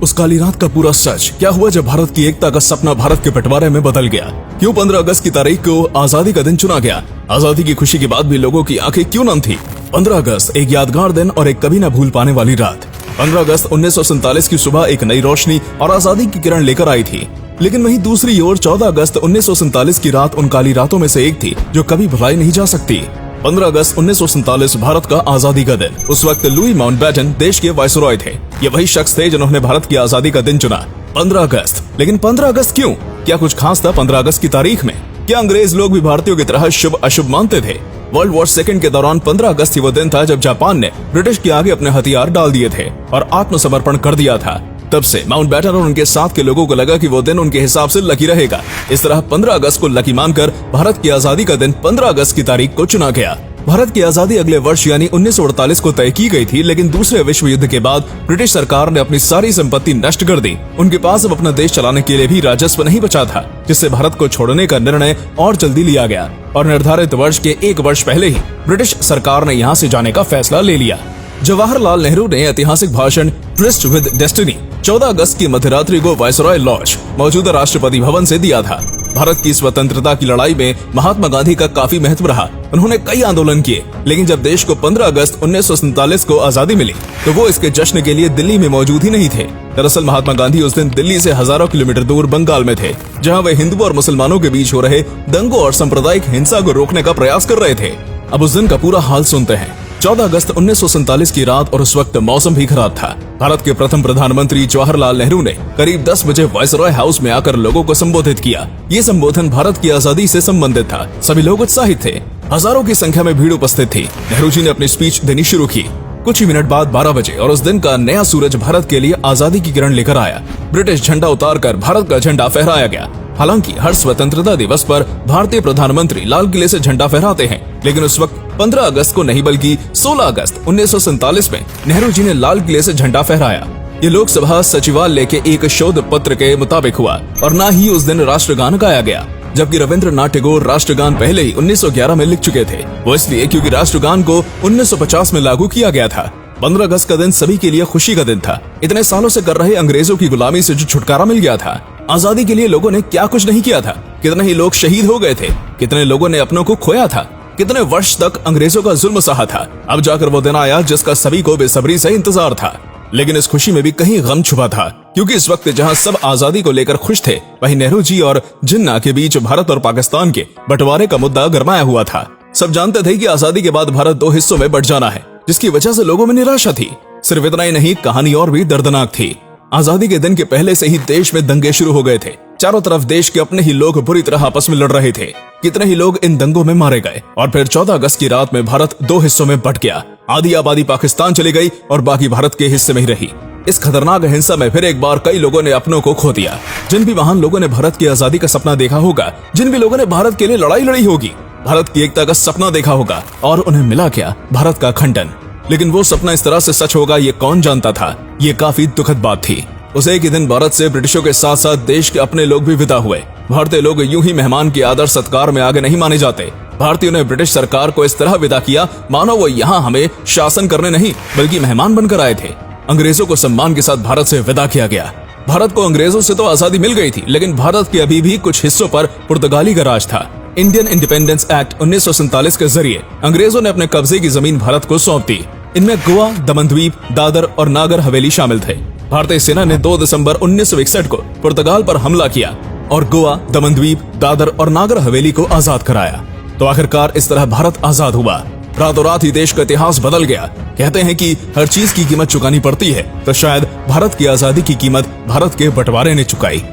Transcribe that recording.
उस काली रात का पूरा सच क्या हुआ जब भारत की एकता का सपना भारत के बंटवारे में बदल गया? क्यों 15 अगस्त की तारीख को आजादी का दिन चुना गया? आजादी की खुशी के बाद भी लोगों की आंखें क्यों नम थी? 15 अगस्त एक यादगार दिन और एक कभी न भूल पाने वाली रात। 15 अगस्त 1947 की सुबह एक नई रोशनी और आजादी की किरण लेकर आई थी। लेकिन वहीं दूसरी ओर 14 अगस्त 1947 की रात उन काली रातों में से एक थी जो कभी भुलाई नहीं जा सकती। 15 अगस्त 1947 भारत का आजादी का दिन। उस वक्त लुई माउंटबेटन देश के वायसरॉय थे। ये वही शख्स थे जिन्होंने भारत की आजादी का दिन चुना, 15 अगस्त। लेकिन 15 अगस्त क्यों? क्या कुछ खास था 15 अगस्त की तारीख में? क्या अंग्रेज लोग भी भारतीयों की तरह शुभ अशुभ मानते थे? वर्ल्ड वॉर सेकंड के दौरान 15 अगस्त ही वो दिन था जब जापान ने ब्रिटिश के आगे अपने हथियार डाल दिए थे और आत्मसमर्पण कर दिया था। तब से माउंटबेटन और उनके साथ के लोगों को लगा कि वो दिन उनके हिसाब से लकी रहेगा। इस तरह 15 अगस्त को लकी मानकर भारत की आजादी का दिन 15 अगस्त की तारीख को चुना गया। भारत की आजादी अगले वर्ष यानी 1948 को तय की गई थी, लेकिन दूसरे विश्व युद्ध के बाद ब्रिटिश सरकार ने अपनी सारी संपत्ति नष्ट कर दी। उनके पास अब अपना देश चलाने के लिए भी राजस्व नहीं बचा था, जिससे भारत को छोड़ने का निर्णय और जल्दी लिया गया और निर्धारित वर्ष के 1 वर्ष पहले ही ब्रिटिश सरकार ने यहाँ से जाने का फैसला ले लिया। जवाहरलाल नेहरू ने ऐतिहासिक भाषण ट्रिस्ट विद डेस्टिनी 14 अगस्त की मध्यरात्रि को वायसरॉय लॉज मौजूदा राष्ट्रपति भवन से दिया था। भारत की स्वतंत्रता की लड़ाई में महात्मा गांधी का काफी महत्व रहा। उन्होंने कई आंदोलन किए, लेकिन जब देश को 15 अगस्त 1947 को आजादी मिली तो वो इसके जश्न के लिए दिल्ली में मौजूद ही नहीं थे। दरअसल महात्मा गांधी उस दिन दिल्ली से हजारों किलोमीटर दूर बंगाल में थे, जहां वे हिंदुओं और मुसलमानों के बीच हो रहे दंगों और सांप्रदायिक हिंसा को रोकने का प्रयास कर रहे थे। अब उस दिन का पूरा हाल सुनते हैं। 14 अगस्त 1947 की रात और उस वक्त मौसम भी खराब था। भारत के प्रथम प्रधानमंत्री जवाहरलाल नेहरू ने करीब 10 बजे वायसरॉय हाउस में आकर लोगों को संबोधित किया। ये संबोधन भारत की आजादी से संबंधित था। सभी लोग उत्साहित थे, हजारों की संख्या में भीड़ उपस्थित थी। नेहरू जी ने अपनी स्पीच देनी शुरू की। कुछ ही मिनट बाद 12 बजे और उस दिन का नया सूरज भारत के लिए आजादी की किरण लेकर आया। ब्रिटिश झंडा उतारकर भारत का झंडा फहराया गया। हालांकि हर स्वतंत्रता दिवस पर भारतीय प्रधानमंत्री लाल किले से झंडा फहराते हैं, लेकिन उस वक्त 15 अगस्त को नहीं बल्कि 16 अगस्त 1947 में नेहरू जी ने लाल किले से झंडा फहराया। ये लोकसभा सचिवालय के एक शोध पत्र के मुताबिक हुआ और न ही उस दिन राष्ट्रगान गाया गया, जबकि रविंद्रनाथ टैगोर राष्ट्रगान पहले ही 1911 में लिख चुके थे। वो इसलिए क्योंकि राष्ट्रगान को 1950 में लागू किया गया था। 15 अगस्त का दिन सभी के लिए खुशी का दिन था। इतने सालों से कर रहे अंग्रेजों की गुलामी से जो छुटकारा मिल गया था। आजादी के लिए लोगों ने क्या कुछ नहीं किया था। कितने ही लोग शहीद हो गए थे, कितने लोगों ने अपनों को खोया था, कितने वर्ष तक अंग्रेजों का जुल्म सहा था। अब जाकर वो दिन आया जिसका सभी को बेसब्री से इंतजार था। लेकिन इस खुशी में भी कहीं गम छुपा था, क्योंकि इस वक्त जहां सब आजादी को लेकर खुश थे, वहीं नेहरू जी और जिन्ना के बीच भारत और पाकिस्तान के बंटवारे का मुद्दा गरमाया हुआ था। सब जानते थे कि आजादी के बाद भारत 2 हिस्सों में बंट जाना है, जिसकी वजह से लोगों में निराशा थी। सिर्फ इतना ही नहीं, कहानी और भी दर्दनाक थी। आजादी के दिन के पहले से ही देश में दंगे शुरू हो गए थे। चारों तरफ देश के अपने ही लोग बुरी तरह आपस में लड़ रहे थे। कितने ही लोग इन दंगों में मारे गए और फिर 14 अगस्त की रात में भारत 2 हिस्सों में बंट गया। आधी आबादी पाकिस्तान चली गई और बाकी भारत के हिस्से में ही रही। इस खतरनाक हिंसा में फिर एक बार कई लोगों ने अपनों को खो दिया। जिन भी महान लोगों ने भारत की आजादी का सपना देखा होगा, जिन भी लोगों ने भारत के लिए लड़ाई लड़ी होगी, भारत की एकता का सपना देखा होगा, और उन्हें मिला क्या? भारत का खंडन। लेकिन वो सपना इस तरह से सच होगा ये कौन जानता था? ये काफी दुखद बात थी। उस एक ही दिन भारत से ब्रिटिशों के साथ साथ देश के अपने लोग भी विदा हुए। भारतीय लोग यूं ही मेहमान के आदर सत्कार में आगे नहीं माने जाते। भारतीयों ने ब्रिटिश सरकार को इस तरह विदा किया मानो वो यहाँ हमें शासन करने नहीं बल्कि मेहमान बनकर आए थे। अंग्रेजों को सम्मान के साथ भारत से विदा किया गया। भारत को अंग्रेजों से तो आजादी मिल गई थी, लेकिन भारत के अभी भी कुछ हिस्सों पर पुर्तगाली का राज था। इंडियन इंडिपेंडेंस एक्ट 1947 के जरिए अंग्रेजों ने अपने कब्जे की जमीन भारत को सौंप दी। इनमें गोवा, दमन द्वीप, दादर और नागर हवेली शामिल थे। भारतीय सेना ने 2 दिसंबर 1961 को पुर्तगाल पर हमला किया और गोवा, दमन द्वीप, दादर और नागर हवेली को आजाद कराया। तो आखिरकार इस तरह भारत आजाद हुआ। रातों रात ही देश का इतिहास बदल गया। कहते हैं कि हर चीज की कीमत चुकानी पड़ती है, तो शायद भारत की आजादी की कीमत भारत के बंटवारे ने चुकाई।